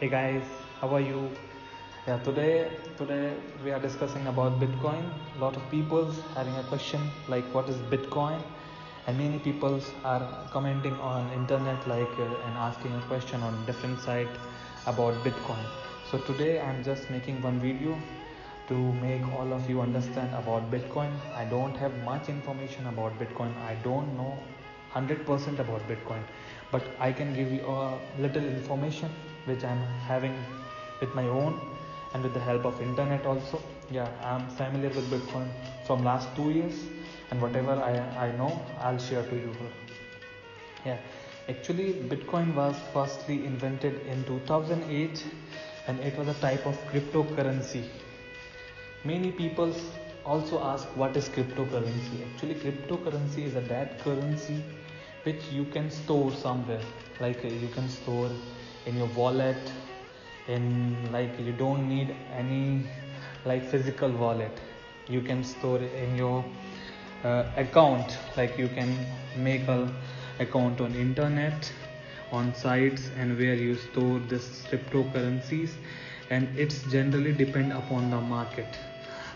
Hey guys, how are you? Today we are discussing about Bitcoin. A lot of people having a question like what is Bitcoin, and many people are commenting on internet and asking a question on different site about Bitcoin. So today I'm just making one video to make all of you understand about Bitcoin. I don't have much information about Bitcoin. I don't know 100% about Bitcoin, but I can give you a little information which I'm having with my own and with the help of internet also. I'm familiar with Bitcoin from last 2 years, and whatever I know I'll share to you. yeah Actually, Bitcoin was firstly invented in 2008, and it was a type of cryptocurrency. Many people also ask what is cryptocurrency. Actually, cryptocurrency is a that currency which you can store somewhere. You can store in your wallet. In you don't need any physical wallet. You can store it in your account. You can make a account on internet, on sites, and where you store this cryptocurrencies, and it's generally depend upon the market.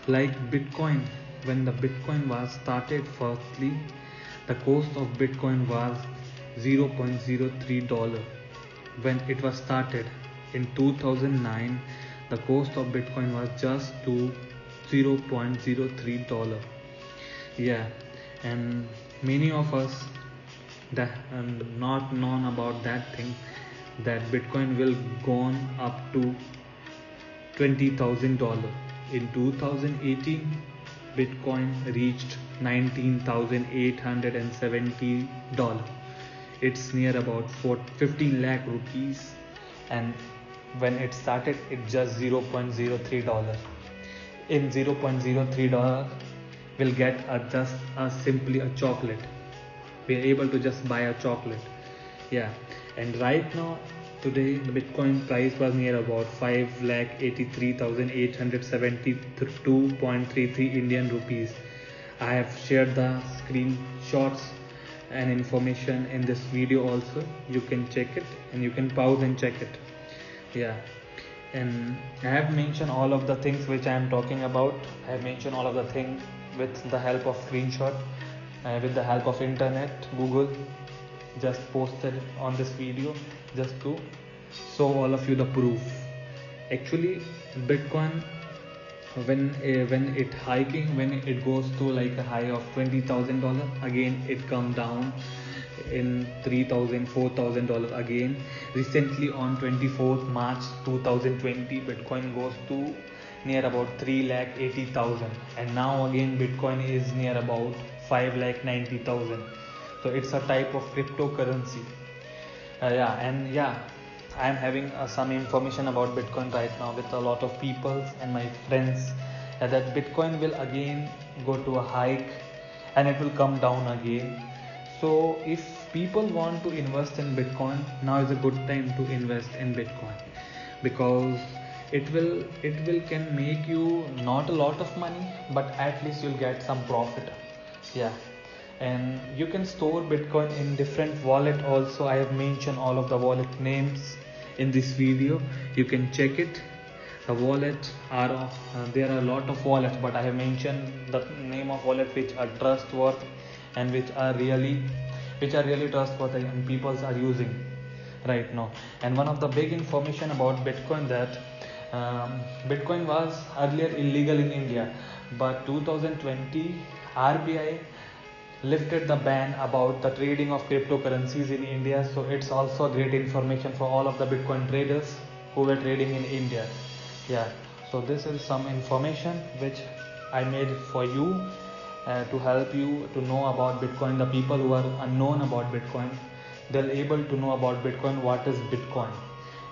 Like Bitcoin, when the Bitcoin was started, firstly the cost of Bitcoin was $0.03 when it was started in 2009. The cost of Bitcoin was just to $0.03. And many of us that not known about that thing, that Bitcoin will gone up to $20,000. In 2018, Bitcoin reached $19,870. It's near about 15 lakh rupees, and when it started, it's just $0.03. In $0.03, we'll get simply a chocolate. We are able to just buy a chocolate. And right now, today the Bitcoin price was near about 5,83,872.33 Indian rupees. I have shared the screenshots and information in this video also. You can check it, and you can pause and check it. And I have mentioned all of the things which I am talking about. I have mentioned all of the things with the help of screenshot, with the help of internet, Google. Just posted on this video just to show all of you the proof. Actually, Bitcoin, when it goes to a high of $20,000, again it come down in $3,000, $4,000 again. Recently, on 24th March 2020, Bitcoin goes to near about 3,80,000, and now again Bitcoin is near about 5,90,000. So it's a type of cryptocurrency. I'm having some information about Bitcoin right now with a lot of people and my friends, that Bitcoin will again go to a hike and it will come down again. So if people want to invest in Bitcoin, now is a good time to invest in Bitcoin, because it will can make you not a lot of money, but at least you'll get some profit. And you can store Bitcoin in different wallet also. I have mentioned all of the wallet names in this video. You can check it. The wallet are there are a lot of wallets, but I have mentioned the name of wallet which are trustworthy and which are really trustworthy and people are using right now. And one of the big information about Bitcoin, that Bitcoin was earlier illegal in India, but 2020 RBI lifted the ban about the trading of cryptocurrencies in India. So it's also great information for all of the Bitcoin traders who were trading in India. So this is some information which I made for you, to help you to know about Bitcoin. The people who are unknown about Bitcoin, they'll able to know about Bitcoin, what is Bitcoin.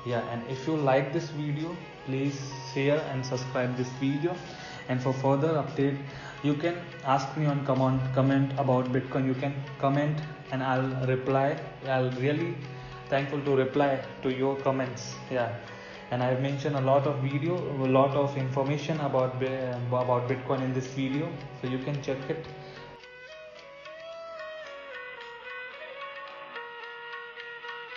And if you like this video, please share and subscribe this video. And for further update, you can ask me on comment about Bitcoin. You can comment and I'll reply. I'll really thankful to reply to your comments. And I've mentioned a lot of information about Bitcoin in this video, so you can check it.